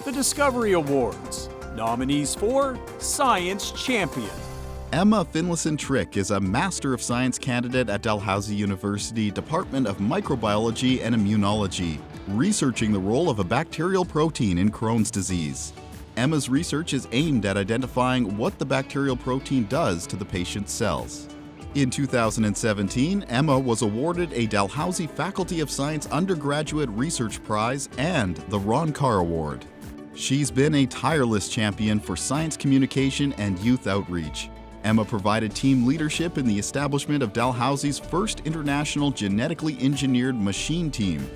The Discovery Awards. Nominees for Science Champion. Emma Finlayson-Trick is a Master of Science candidate at Dalhousie University Department of Microbiology and Immunology, researching the role of a bacterial protein in Crohn's disease. Emma's research is aimed at identifying what the bacterial protein does to the patient's cells. In 2017, Emma was awarded a Dalhousie Faculty of Science Undergraduate Research Prize and the Ron Carr Award. She's been a tireless champion for science communication and youth outreach. Emma provided team leadership in the establishment of Dalhousie's first international genetically engineered machine team.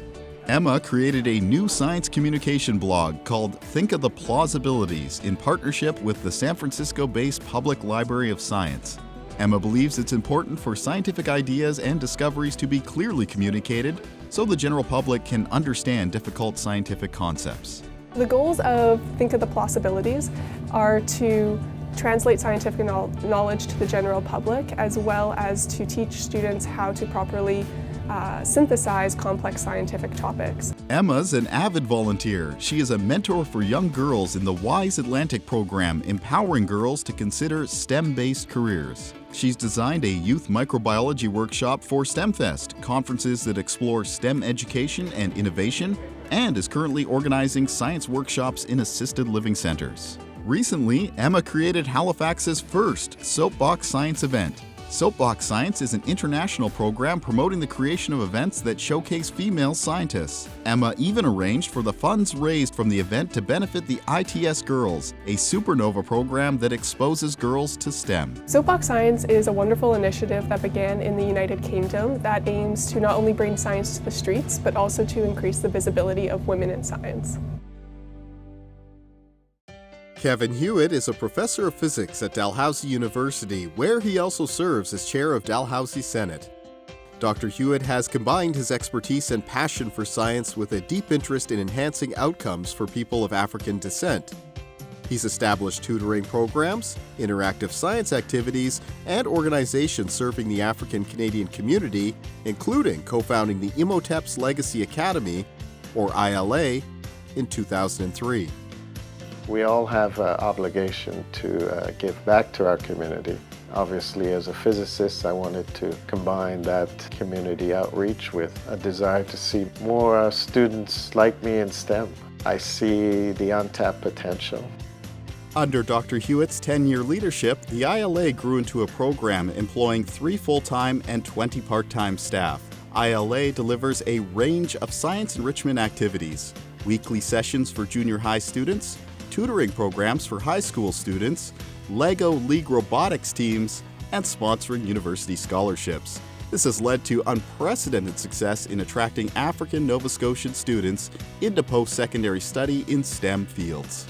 Emma created a new science communication blog called Think of the Plausibilities in partnership with the San Francisco-based Public Library of Science. Emma believes it's important for scientific ideas and discoveries to be clearly communicated so the general public can understand difficult scientific concepts. The goals of Think of the Plausibilities are to translate scientific knowledge to the general public, as well as to teach students how to properly synthesize complex scientific topics. Emma's an avid volunteer. She is a mentor for young girls in the WISE Atlantic program, empowering girls to consider STEM-based careers. She's designed a youth microbiology workshop for STEMfest, conferences that explore STEM education and innovation, and is currently organizing science workshops in assisted living centers. Recently, Emma created Halifax's first Soapbox Science event. Soapbox Science is an international program promoting the creation of events that showcase female scientists. Emma even arranged for the funds raised from the event to benefit the ITS Girls, a supernova program that exposes girls to STEM. Soapbox Science is a wonderful initiative that began in the United Kingdom that aims to not only bring science to the streets, but also to increase the visibility of women in science. Kevin Hewitt is a professor of physics at Dalhousie University, where he also serves as chair of Dalhousie Senate. Dr. Hewitt has combined his expertise and passion for science with a deep interest in enhancing outcomes for people of African descent. He's established tutoring programs, interactive science activities, and organizations serving the African Canadian community, including co-founding the Imhotep's Legacy Academy, or ILA, in 2003. We all have an obligation to give back to our community. Obviously, as a physicist, I wanted to combine that community outreach with a desire to see more students like me in STEM. I see the untapped potential. Under Dr. Hewitt's 10-year leadership, the ILA grew into a program employing 3 full-time and 20 part-time staff. ILA delivers a range of science enrichment activities, weekly sessions for junior high students, tutoring programs for high school students, LEGO League robotics teams, and sponsoring university scholarships. This has led to unprecedented success in attracting African Nova Scotian students into post-secondary study in STEM fields.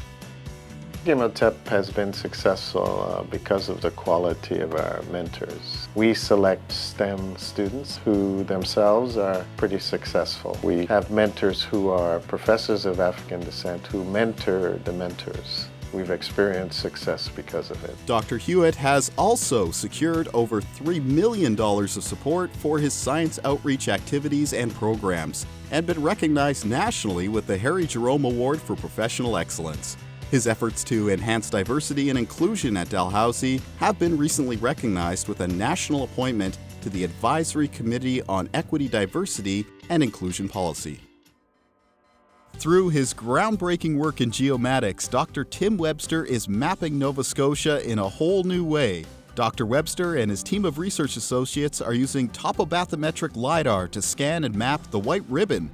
Imhotep has been successful because of the quality of our mentors. We select STEM students who themselves are pretty successful. We have mentors who are professors of African descent who mentor the mentors. We've experienced success because of it. Dr. Hewitt has also secured over $3 million of support for his science outreach activities and programs, and been recognized nationally with the Harry Jerome Award for Professional Excellence. His efforts to enhance diversity and inclusion at Dalhousie have been recently recognized with a national appointment to the Advisory Committee on Equity, Diversity, and Inclusion Policy. Through his groundbreaking work in geomatics, Dr. Tim Webster is mapping Nova Scotia in a whole new way. Dr. Webster and his team of research associates are using topobathymetric LiDAR to scan and map the White Ribbon,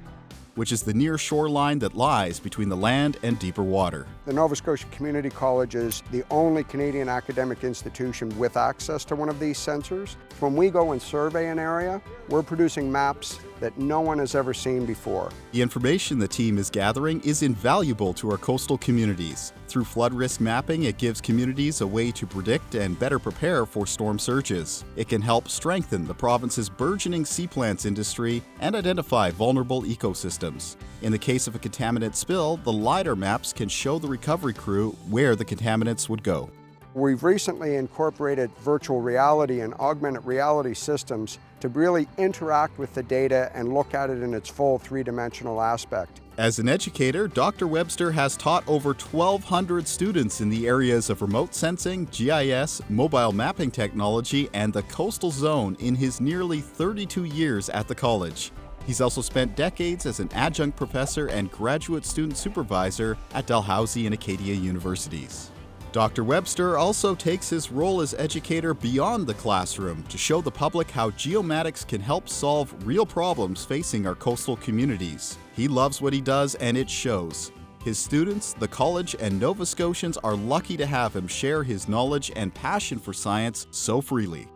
which is the near shoreline that lies between the land and deeper water. The Nova Scotia Community College is the only Canadian academic institution with access to one of these sensors. When we go and survey an area, we're producing maps that no one has ever seen before. The information the team is gathering is invaluable to our coastal communities. Through flood risk mapping, it gives communities a way to predict and better prepare for storm surges. It can help strengthen the province's burgeoning sea plants industry and identify vulnerable ecosystems. In the case of a contaminant spill, the LiDAR maps can show the recovery crew where the contaminants would go. We've recently incorporated virtual reality and augmented reality systems to really interact with the data and look at it in its full three-dimensional aspect. As an educator, Dr. Webster has taught over 1,200 students in the areas of remote sensing, GIS, mobile mapping technology, and the coastal zone in his nearly 32 years at the college. He's also spent decades as an adjunct professor and graduate student supervisor at Dalhousie and Acadia universities. Dr. Webster also takes his role as educator beyond the classroom to show the public how geomatics can help solve real problems facing our coastal communities. He loves what he does, and it shows. His students, the college, and Nova Scotians are lucky to have him share his knowledge and passion for science so freely.